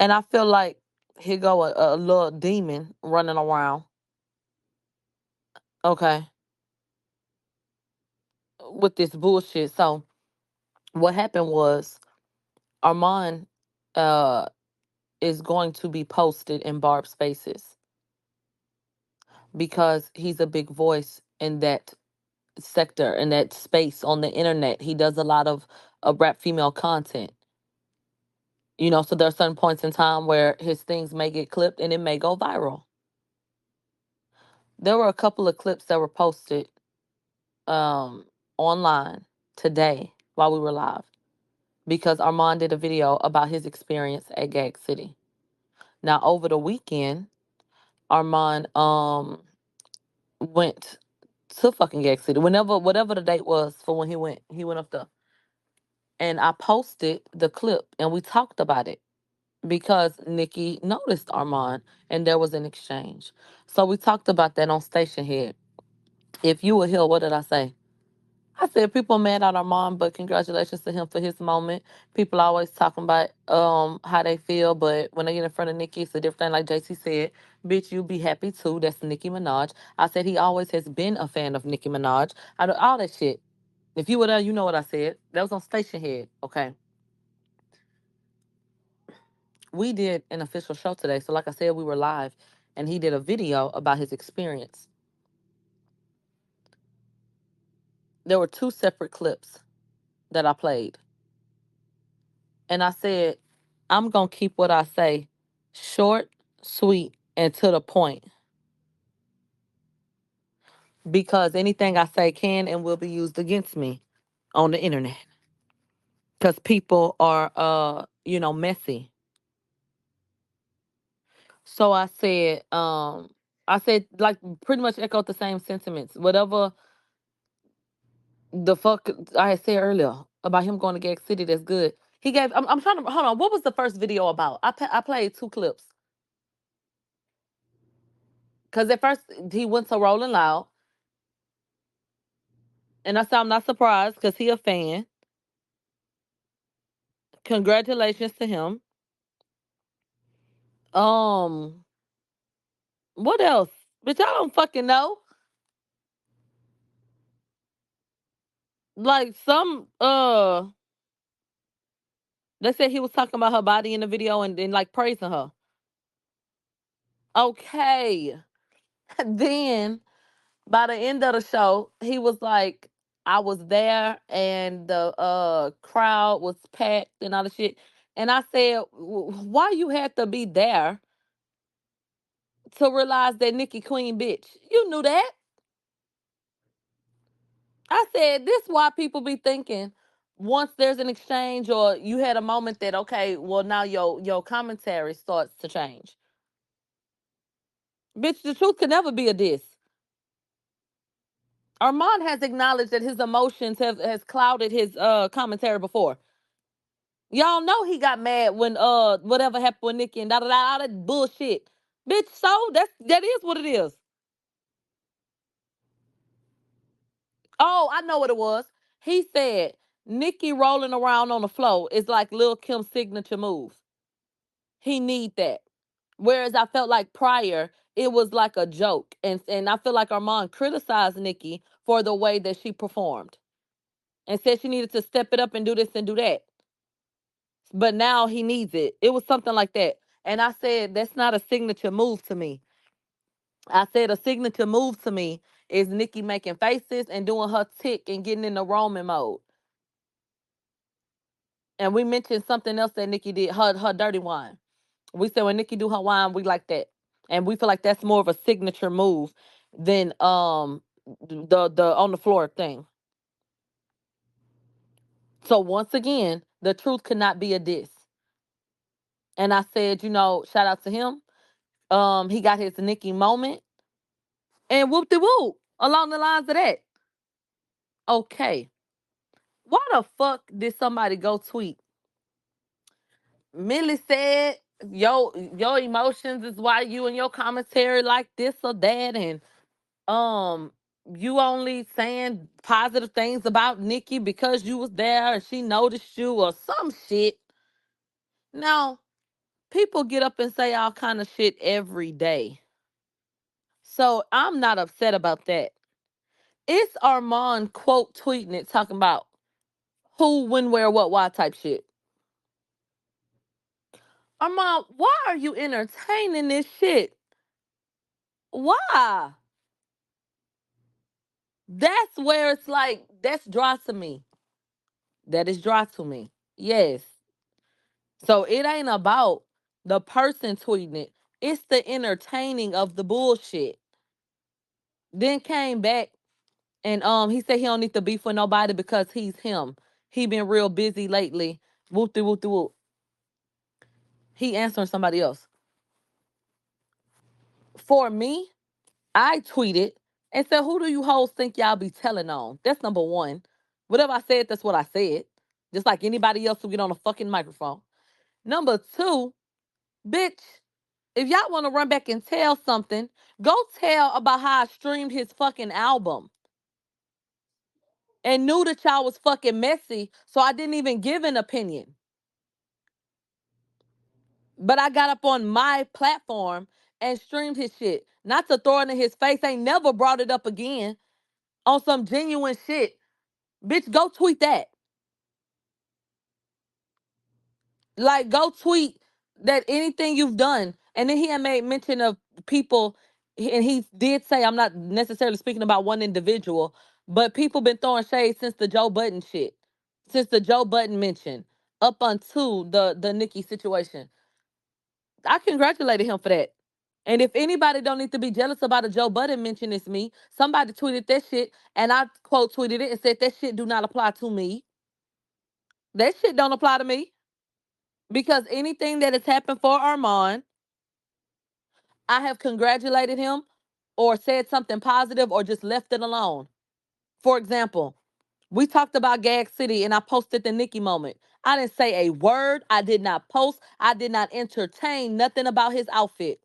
And I feel like here go a little demon running around, okay, with this bullshit. So what happened was Armon uh is going to be posted in Barb's Faces because he's a big voice in that sector, in that space on the internet. He does a lot of rap female content. So there are certain points in time where his things may get clipped and it may go viral. There were a couple of clips that were posted um online today while we were live because Armand did a video about his experience at Gag City. Now over the weekend, Armand went to fucking Gag City. Whatever the date was for when he went up there. And I posted the clip and we talked about it because Nikki noticed Armand and there was an exchange. So we talked about that on Stationhead. If you were here, what did I say? I said people mad at Armand, but congratulations to him for his moment. People always talking about how they feel, but when they get in front of Nicki, it's a different thing. Like JT said, bitch, you be happy too. That's Nicki Minaj. I said he always has been a fan of Nicki Minaj. All that shit. If you were there, you know what I said. That was on Stationhead. Okay. We did an official show today. So like I said, we were live and he did a video about his experience. There were two separate clips that I played. And I said, I'm going to keep what I say short, sweet, and to the point because anything I say can and will be used against me on the internet because people are, messy. So I said, like, pretty much echoed the same sentiments. Whatever the fuck I had said earlier about him going to Gag City, that's good. He gave, I'm trying to, hold on, what was the first video about? I played two clips. Because at first he went to Rolling Loud. And I said, I'm not surprised because he a fan. Congratulations to him. Um, what else? Bitch, I don't fucking know. Like they said he was talking about her body in the video and then like praising her. Okay. Then by the end of the show, he was like, I was there and the crowd was packed and all the shit. And I said, why you had to be there to realize that Nicki Queen bitch? You knew that. I said this why people be thinking once there's an exchange or you had a moment that okay, well now your commentary starts to change. Bitch, the truth can never be a diss. Armand has acknowledged that his emotions have has clouded his commentary before. Y'all know he got mad when whatever happened with Nicki and da da da all that bullshit. Bitch, so that is what it is. Oh, I know what it was. He said Nicki rolling around on the floor is like Lil Kim's signature move. He need that. Whereas I felt like prior, it was like a joke. And I feel like Armand criticized Nikki for the way that she performed and said she needed to step it up and do this and do that. But now he needs it. It was something like that. And I said, that's not a signature move to me. I said a signature move to me is Nikki making faces and doing her tick and getting in the Roman mode. And we mentioned something else that Nikki did, her dirty wine. We said when Nikki do her wine, we like that, and we feel like that's more of a signature move than the on the floor thing. So once again, the truth could not be a diss. And I said, shout out to him. He got his Nikki moment, and whoop de whoop along the lines of that. Okay, why the fuck did somebody go tweet? Millie said, your emotions is why you and your commentary like this or that, and um you only saying positive things about Nikki because you was there and she noticed you or some shit. No, People get up and say all kind of shit every day. So I'm not upset about that. It's Armon quote tweeting it, talking about who, when, where, what, why type shit. Armon, why are you entertaining this shit? Why? That's where it's like, that's dry to me. That is dry to me. Yes. So it ain't about the person tweeting it. It's the entertaining of the bullshit. Then came back and he said he don't need to beef with nobody because he's him. He been real busy lately. Whoop de whoop de whoop. He answering somebody else. For me, I tweeted and said, who do you hoes think y'all be telling on? That's number one. Whatever I said, that's what I said. Just like anybody else who get on a fucking microphone. Number two, bitch, if y'all want to run back and tell something, go tell about how I streamed his fucking album and knew that y'all was fucking messy, so I didn't even give an opinion. But I got up on my platform and streamed his shit. Not to throw it in his face, ain't never brought it up again on some genuine shit. Bitch, go tweet that. Like, go tweet that anything you've done. And then he had made mention of people, and he did say, I'm not necessarily speaking about one individual, but people been throwing shade since the Joe Budden shit, since the Joe Budden mention, up until the Nikki situation. I congratulated him for that. And if anybody don't need to be jealous about a Joe Budden mention, it's me. Somebody tweeted that shit, and I quote tweeted it and said that shit do not apply to me. That shit don't apply to me. Because anything that has happened for Armand, I have congratulated him or said something positive or just left it alone. For example, we talked about Gag City and I posted the Nikki moment. I didn't say a word. I did not post. I did not entertain nothing about his outfit,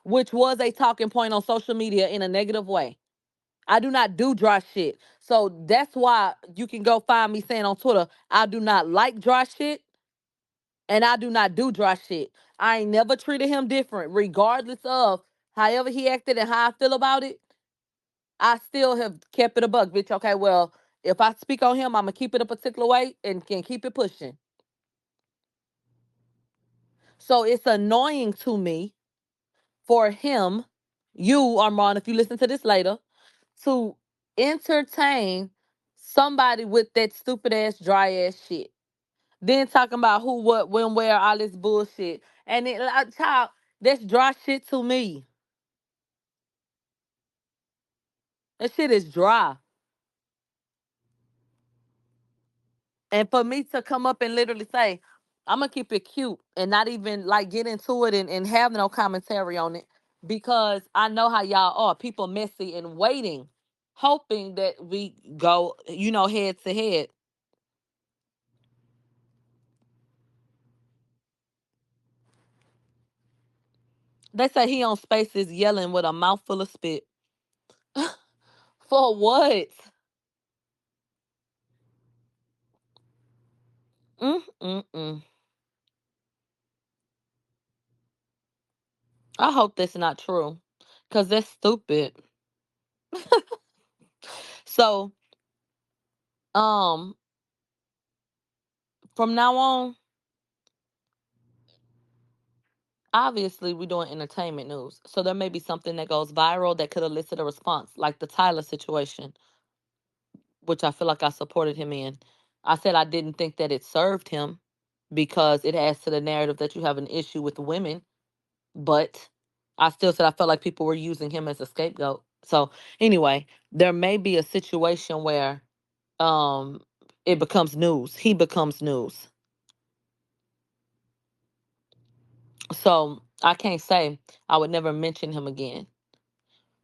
which was a talking point on social media in a negative way. I do not do dry shit. So that's why you can go find me saying on Twitter, I do not like dry shit. And I do not do dry shit. I ain't never treated him different, regardless of however he acted and how I feel about it. I still have kept it a buck, bitch. Okay, well, if I speak on him, I'm gonna keep it a particular way and can keep it pushing. So it's annoying to me for him, you, Armand, if you listen to this later, to entertain somebody with that stupid ass, dry ass shit. Then talking about who, what, when, where, all this bullshit. And it, like, child, that's dry shit to me. That shit is dry. And for me to come up and literally say, I'm gonna keep it cute and not even like get into it and have no commentary on it because I know how y'all are. People messy and waiting, hoping that we go, head to head. They say he on spaces yelling with a mouthful of spit. For what? Mm-mm-mm. I hope that's not true. Cause that's stupid. So, um, from now on, obviously we're doing entertainment news. So there may be something that goes viral that could elicit a response, like the Tyler situation, which I feel like I supported him in. I said I didn't think that it served him because it adds to the narrative that you have an issue with women, but I still said I felt like people were using him as a scapegoat. So anyway, there may be a situation where um it becomes news. He becomes news. So I can't say I would never mention him again.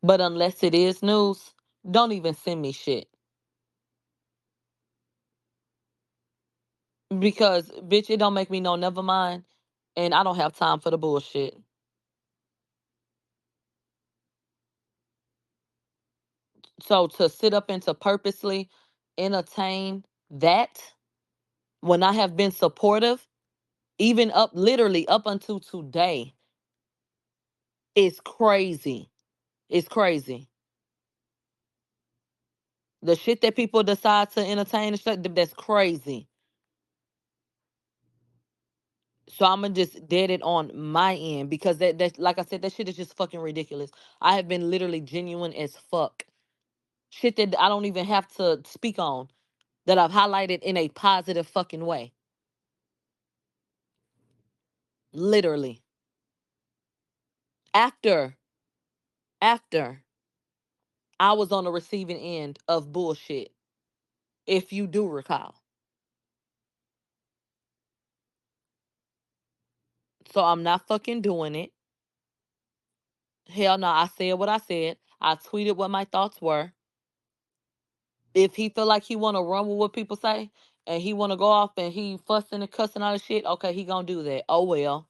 But unless it is news, don't even send me shit. Because bitch, it don't make me know never mind. And I don't have time for the bullshit. So to sit up and to purposely entertain that when I have been supportive, Even up literally up until today. It's crazy. It's crazy. The shit that people decide to entertain and shit, that's crazy. So I'm gonna just dead it on my end because that like I said, that shit is just fucking ridiculous. I have been literally genuine as fuck. Shit that I don't even have to speak on that I've highlighted in a positive fucking way. Literally. After after I was on the receiving end of bullshit, if you do recall. So I'm not fucking doing it. Hell no, I said what I said. I tweeted what my thoughts were. If he feel like he want to run with what people say and he want to go off and he fussing and cussing all the shit, okay, he gonna do that. Oh well.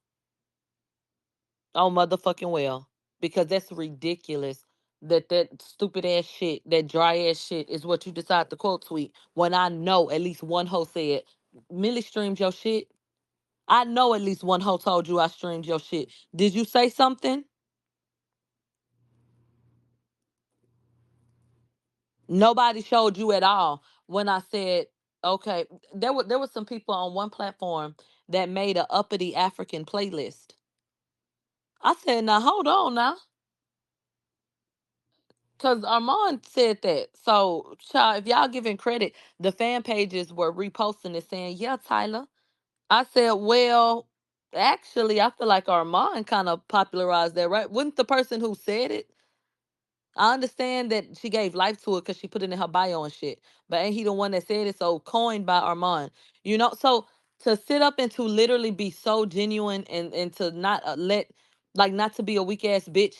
Oh motherfucking well. Because that's ridiculous that stupid ass shit, that dry ass shit is what you decide to quote tweet when I know at least one hoe said, Millie streamed your shit. I know at least one hoe told you I streamed your shit. Did you say something? Nobody showed you at all when I said, okay, there was some people on one platform that made a uppity African playlist. I said, now hold on now. Cause Armon said that. So child, if y'all giving credit, the fan pages were reposting it saying, yeah, Tyler. I said, well, actually, I feel like Armon kind of popularized that, right? Wasn't the person who said it? I understand that she gave life to it because she put it in her bio and shit. But ain't he the one that said it? So coined by Armand. So to sit up and to literally be so genuine and to not let, like, not to be a weak ass bitch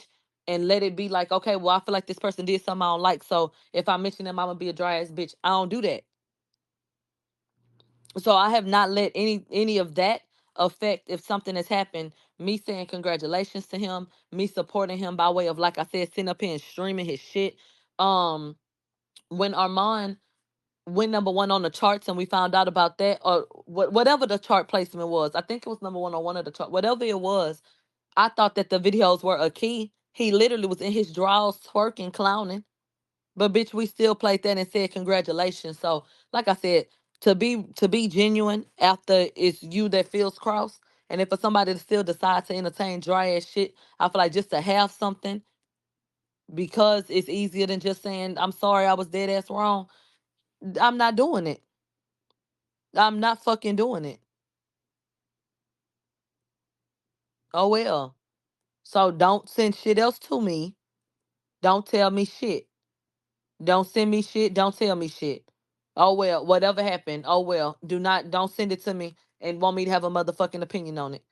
and let it be like, okay, well, I feel like this person did something I don't like. So if I mention them, I'm gonna be a dry ass bitch. I don't do that. So I have not let any of that affect if something has happened. Me saying congratulations to him, me supporting him by way of, like I said, sitting up here and streaming his shit. Um, when Armand went number one on the charts and we found out about that, or whatever the chart placement was, I think it was number one on one of the chart, whatever it was. I thought that the videos were a key. He literally was in his drawers twerking, clowning. But bitch, we still played that and said congratulations. So, like I said, to be genuine after it's you that feels crossed, and if for somebody to still decide to entertain dry ass shit, I feel like just to have something because it's easier than just saying I'm sorry I was dead ass wrong. I'm not doing it. I'm not fucking doing it. Oh well. So don't send shit else to me. Don't tell me shit. Don't send me shit. Don't tell me shit. Oh well, whatever happened. Oh well. Don't send it to me and want me to have a motherfucking opinion on it.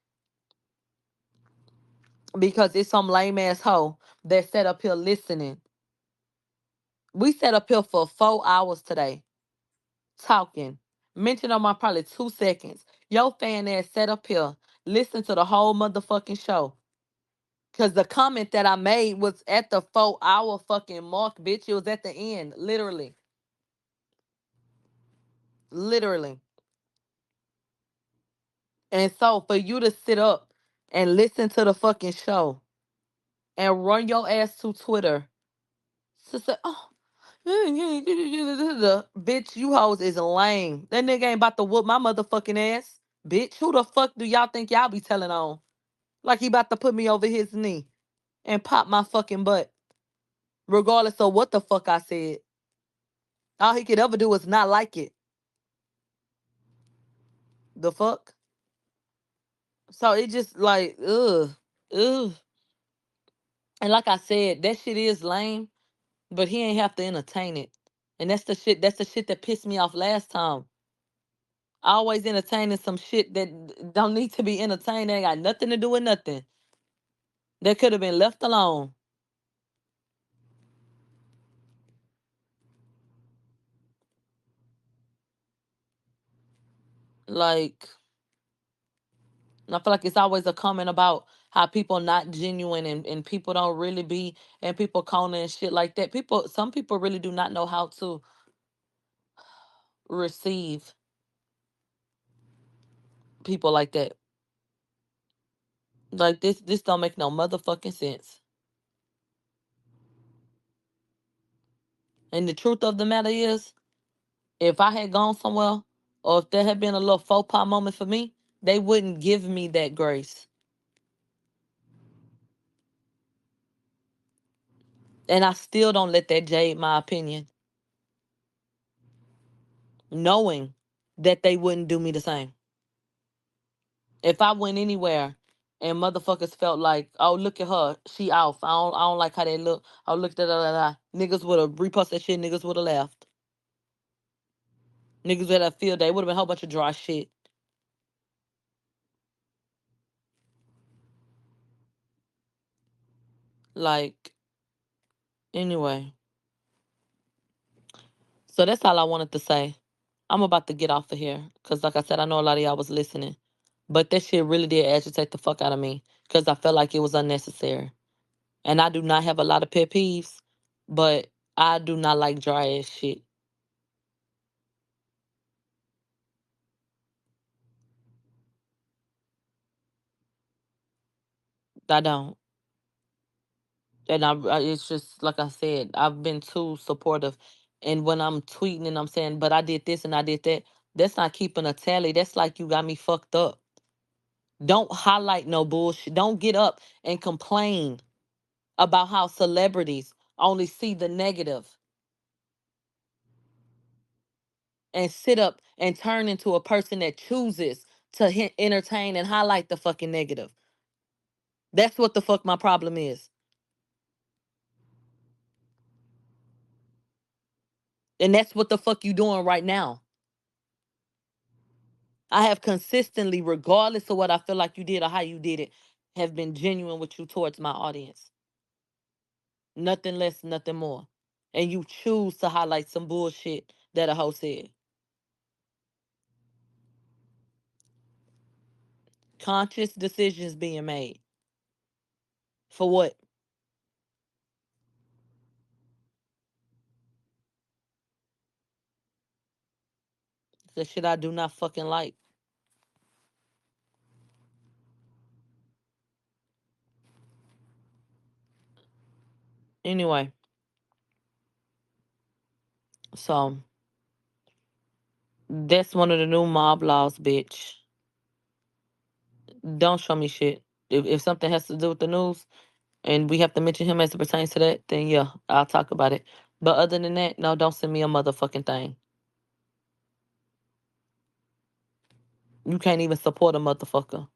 Because it's some lame ass hoe that sat up here listening. We sat up here for 4 hours today talking. Mentioned on my probably 2 seconds. Your fan ass sat up here, listened to the whole motherfucking show. Cause the comment that I made was at the 4 hour fucking mark, bitch. It was at the end. Literally. Literally. And so for you to sit up and listen to the fucking show and run your ass to Twitter to say, oh, bitch, you hoes is lame. That nigga ain't about to whoop my motherfucking ass. Bitch, who the fuck do y'all think y'all be telling on? Like he about to put me over his knee and pop my fucking butt. Regardless of what the fuck I said. All he could ever do is not like it. The fuck? So it just like, ugh. Ugh. And like I said, that shit is lame. But he ain't have to entertain it. And that's the shit that pissed me off last time. Always entertaining some shit that don't need to be entertained. They ain't got nothing to do with nothing. That could have been left alone. Like, I feel like it's always a comment about how people not genuine and people don't really be and people calling and shit like that. Some people really do not know how to receive people like that. Like this don't make no motherfucking sense. And the truth of the matter is, if I had gone somewhere, or if there had been a little faux pas moment for me, they wouldn't give me that grace. And I still don't let that jade my opinion, knowing that they wouldn't do me the same. If I went anywhere and motherfuckers felt like, oh, look at her, she off. I don't like how they look. Oh, look at that. Niggas would have reposted that shit. Niggas would have left. Niggas would have field day. Would have been a whole bunch of dry shit. Like, anyway. So that's all I wanted to say. I'm about to get off of here. Because, like I said, I know a lot of y'all was listening. But that shit really did agitate the fuck out of me. Because I felt like it was unnecessary. And I do not have a lot of pet peeves. But I do not like dry ass shit. I don't. And it's just like I said, I've been too supportive. And when I'm tweeting and I'm saying, but I did this and I did that, that's not keeping a tally. That's like you got me fucked up. Don't highlight no bullshit. Don't get up and complain about how celebrities only see the negative and sit up and turn into a person that chooses to entertain and highlight the fucking negative. That's what the fuck my problem is. And that's what the fuck you doing right now. I have consistently, regardless of what I feel like you did or how you did it, have been genuine with you towards my audience. Nothing less, nothing more. And you choose to highlight some bullshit that a hoe said. Conscious decisions being made. For what? The shit I do not fucking like. Anyway, so that's one of the new mob laws, bitch. Don't show me shit. If something has to do with the news and we have to mention him as it pertains to that, then yeah, I'll talk about it. But other than that, no, don't send me a motherfucking thing. You can't even support a motherfucker.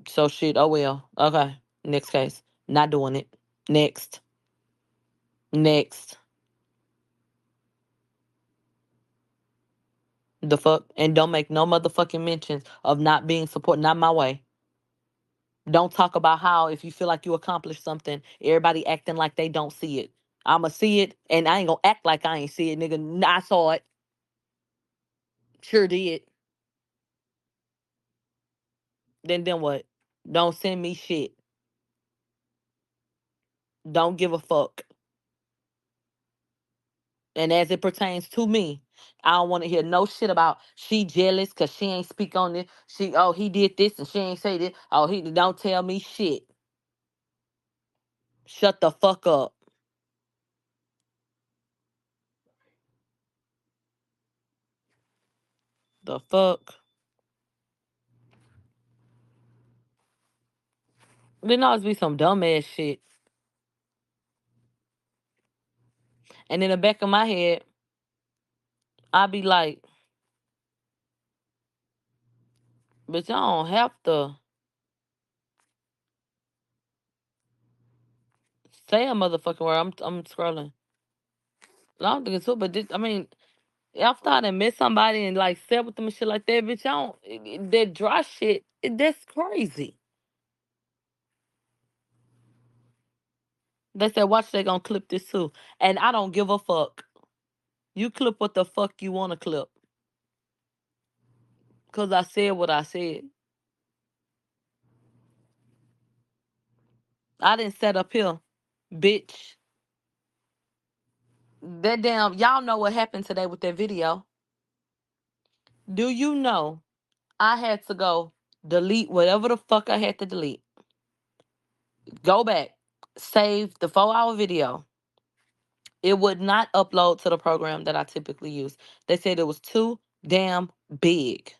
So shit, oh well. Okay. Next case. Not doing it. Next. Next. The fuck? And don't make no motherfucking mentions of not being support. Not my way. Don't talk about how if you feel like you accomplished something, everybody acting like they don't see it. I'ma see it and I ain't gonna act like I ain't see it, nigga. I saw it. Sure did. Then what? Don't send me shit. Don't give a fuck. And as it pertains to me, I don't want to hear no shit about she jealous because she ain't speak on this. He did this and she ain't say this. Oh, he don't tell me shit. Shut the fuck up. The fuck. Then always be some dumb ass shit. And in the back of my head, I be like, but y'all don't have to say a motherfucking word. I'm scrolling. I don't think it's so, but this, I mean, after I done met somebody and like said with them and shit like that, bitch, y'all don't, that dry shit, that's crazy. They said, watch, they gonna clip this too. And I don't give a fuck. You clip what the fuck you wanna clip. Cause I said what I said. I didn't set up here, bitch. That damn, y'all know what happened today with that video. Do you know I had to go delete whatever the fuck I had to delete, go back, save the 4-hour video. It would not upload to the program that I typically use. They said it was too damn big.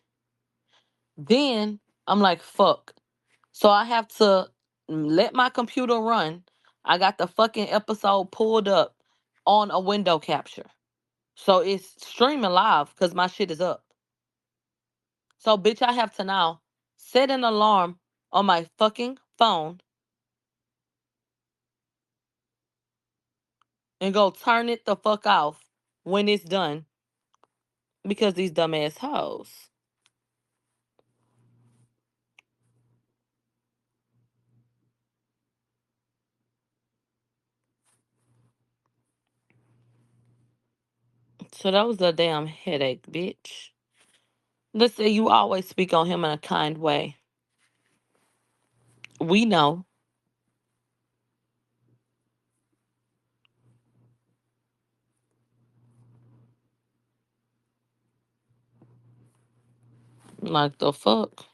Then I'm like, fuck. So I have to let my computer run. I got the fucking episode pulled up on a window capture. So it's streaming live because my shit is up. So, bitch, I have to now set an alarm on my fucking phone and go turn it the fuck off when it's done because these dumbass hoes. So that was a damn headache, bitch. Let's say you always speak on him in a kind way. We know. Like the fuck?